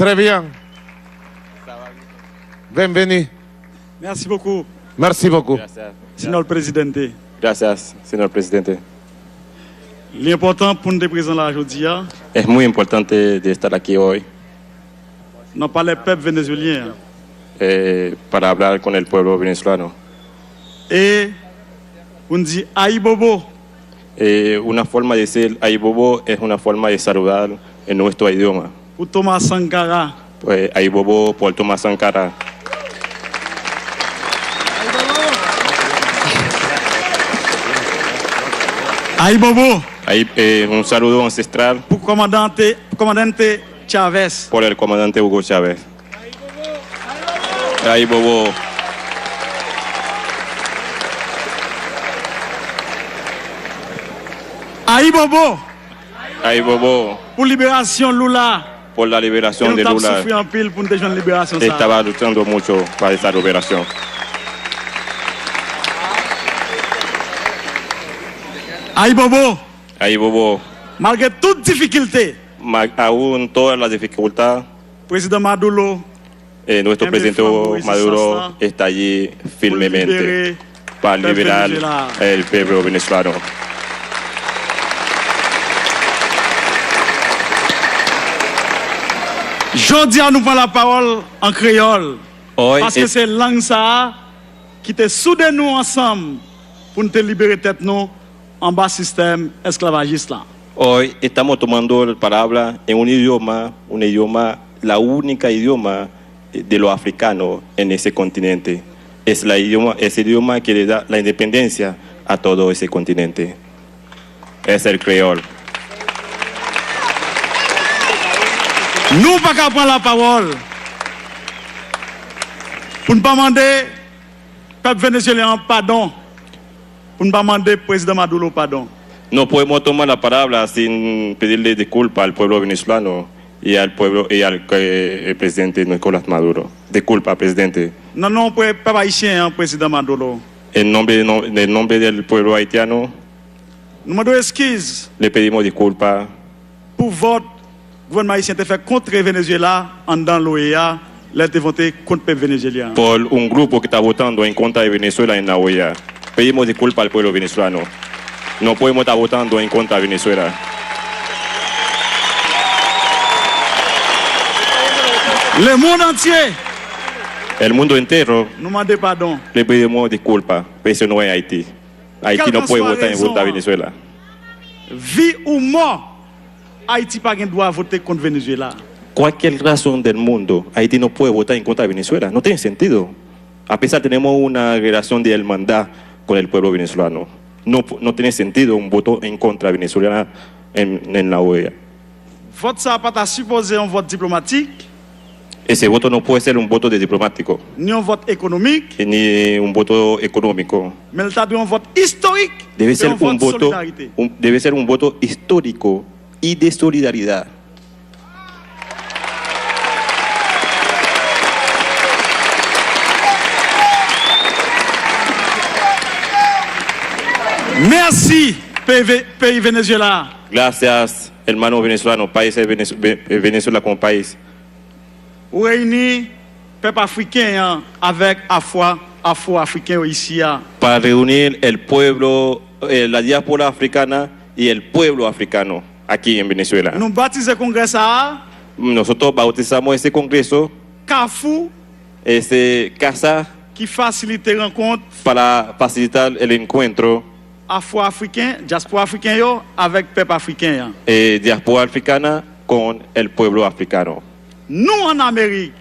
Très bien. Bienvenue. Merci beaucoup. Merci beaucoup. Gracias. Señor Presidente. Gracias, señor presidente. L'important pour nous présenter là aujourd'hui, Es muy importante de estar aquí hoy nous parlons du peuple vénézuélien. para hablar con el pueblo venezolano. Et on dit Aïe Bobo. Una forma de decir ay bobo es una forma de saludar en nuestro idioma. Pour Thomas Sankara. Pues ay bobo por Tomás Sankara. Aïe Bobo. Un saludo ancestral Pour commandante Chavez. por el comandante Hugo Chávez. Ay bobo. Aïe Bobo. Ay bobo Pour libération Lula. por la Et liberación nous de avons Lula. souffert en pile pour nous déjouer la libération. ça. Estaba luchando mucho para esa liberación. Aïe Bobo. Ay bobo. Malgré toute difficulté, Aún todas las dificultades, président Maduro nuestro En presidente defensa Maduro resistance está allí pour firmemente libérer para el liberar Venezuela. el pueblo venezolano. Jodi à nous prend la parole en créole. Hoy, Parce que c'est langue ça qui te soude nous ensemble pour nous te libérer tête nous en bas système esclavagiste là. hoy estamos tomando palabra en un idioma, la única idioma de los africanos en ese continente. Es el idioma que le da la independencia a todo ese continente. Es el creol. Nous pas qu'à prendre la parole pour ne pas demander peuple vénézuélien pardon, pour ne pas demander président Maduro pardon. No podemos tomar la palabra sin pedirle disculpas al pueblo venezolano y al pueblo y al el presidente Nicolás Maduro. Disculpa, presidente. Non, non, peuple haïtien, hein, président Maduro. En nombre del pueblo haitiano, Nous demandons excuses le pedimos disculpas pour votre gouvernement haïtien te fait contre le Venezuela en dans l'OEA, là te voté contre le peuple vénézuélien. por un grupo que está votando en contra de Venezuela en la OEA. Pedimos disculpas al pueblo venezolano. No podemos estar votando en contra de Venezuela. Le monde entier El mundo entero nous demande pardon. le pedimos disculpas, pero eso no es Haití. Haití no puede votar en contra de Venezuela. Vie ou mort, Haïti pas gain droit à voter contre Venezuela. Cualquier razón del mundo, Haití no puede votar en contra de Venezuela. No tiene sentido. A pesar tenemos una relación de hermandad con el pueblo venezolano. No tiene sentido un voto en contra de Venezuela en la OEA. Vote ça pas supposé un vote diplomatique, Ese voto no puede ser un voto de diplomático, ni un vote économique, ni un voto económico. mais il doit un vote historique. Debe et ser un vote un voto, solidarité. debe ser un voto histórico y de solidaridad. Merci pays Venezuela. Gracias, hermanos venezolanos, países Venezuela como país. Ou réunir peuple africain hein, avec afro-africain ici. Hein. Para reunir el pueblo, la diáspora africana y el pueblo africano aquí en Venezuela. Nous baptisons le congrès ça, Nosotros bautizamos ese congreso, Carrefour, ese casa, qui facilite les rencontres para facilitar el encuentro afro-africain, diaspora africain yo, avec peuple africain. Hein. diáspora africana con el pueblo africano. Nous en Amérique,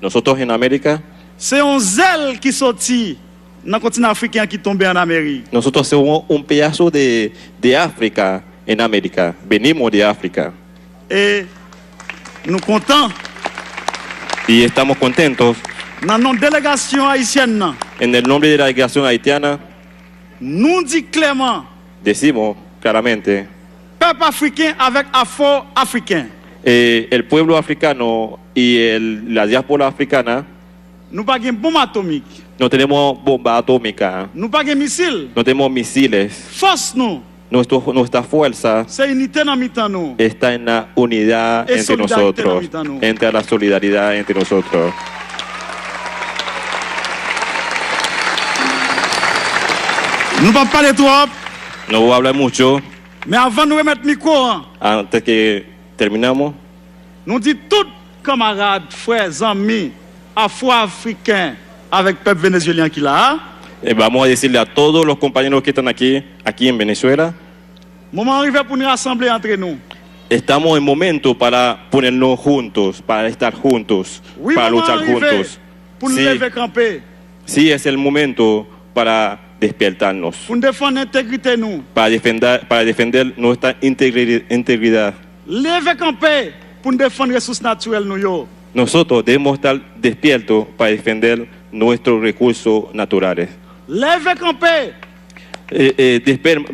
Nosotros en América, c'est un zèle qui sortit dans le continent africain qui tombait en Amérique. nosotros somos un pedazo de África en América. Venimos de África Et nous comptons y estamos contentos. dans notre délégation haïtienne, En el nombre de la delegación haitiana, nous dit clairement, decimos claramente, peuple africain avec afro-africain. el pueblo africano y la diáspora africana Nous pas de bombe atomique, no tenemos bomba atómica, nous pas de missile. no tenemos misiles. Force nous, Nuestra fuerza c'est unité dans mi-temps nous. está en la unidad Es entre solidaridad nosotros, entre nosotros. entre la solidaridad entre nosotros. Nous ne pouvons pas parler trop, No voy a hablar mucho mais avant de nous remettre le micro, hein, antes que terminamos. nous disons tous camarades, frères, amis, afro-africains avec le peuple vénézuélien qui est là. Vamos a decirle a todos los compañeros que están aquí en Venezuela, Moment arrivé pour nous rassembler entre nous. estamos en momento para ponernos juntos, para estar juntos, Oui, para moment luchar arrivé juntos. pour nous Sí, lever camper, sí, es el momento para despertarnos, pour nous défendre l'intégrité nous. para defender nuestra integridad. Lever camper pour nous défendre les ressources naturelles nous yo. Nosotros debemos estar despiertos para defender nuestros recursos naturales. Lever camper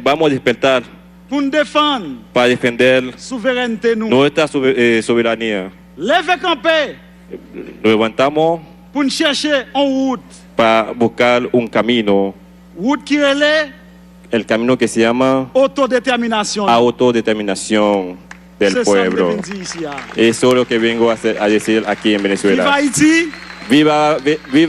Vamos a despertar pour nous défendre para defender la souveraineté nous. nuestra soberanía. Lever camper Nos levantamos pour nous chercher en route. para buscar un camino, Route qui relève el camino que se llama autodétermination. autodeterminación del C'est ça que je pueblo. viens dire ici, hein. Eso es lo que vengo a decir aquí en Vive Venezuela. Haïti, Viva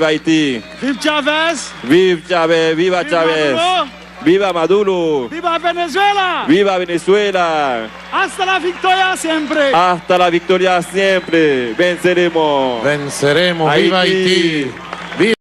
Haití, vive Chavez, viva Chávez, viva vive Chávez, Maduro, viva Maduro, vive Venezuela. viva Venezuela. Hasta la victoria siempre. Hasta la victoria siempre. Venceremos. Venceremos. ¡Viva Haití. Haití!